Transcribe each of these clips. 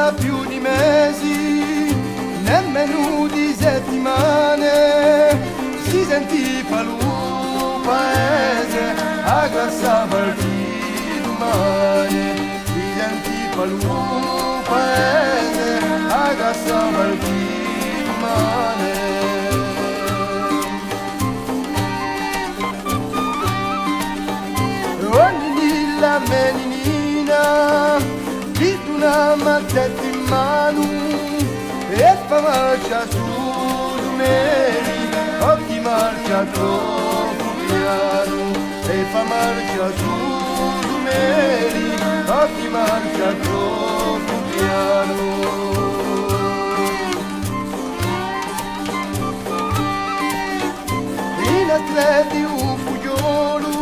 da più di mesi, nemmeno di settimane, si sentiva il paese a casa partito male, si sentiva il paese a casa partito male. Ogni la meninina di una mazzetta in mano e fa marcia su numeri, occhi marcia troppo piano e fa marcia su numeri, occhi marcia troppo piano. In atleti un fugiolo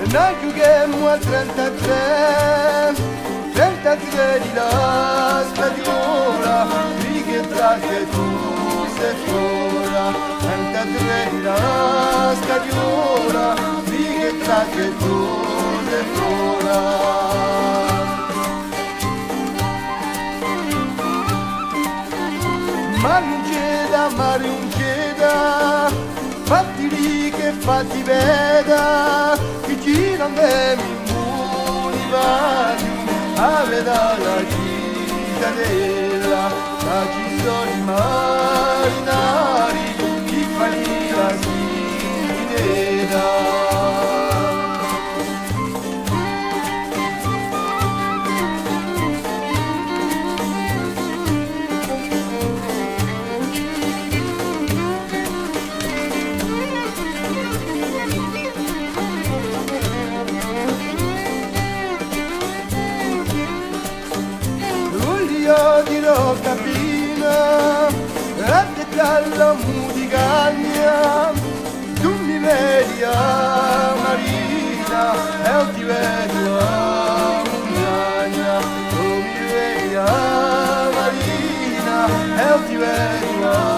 noi giochiamo a 33 di la stagiola, di che tratte tu sei fuora, 33 di la stagiola, di che tratte tu sei fuora. Ma non c'è da mare, non c'è da, fatti lì che fatti veda, vicino a me mi muniva a vedere la cittadella, la ci sono i marinari, chi fa lì la sirena. Io di Roccapina, e dalla Mudigagna, tu mi vedi a Marina, e io ti vedo a Mudigagna, tu mi vedi a Marina, e io ti vedo a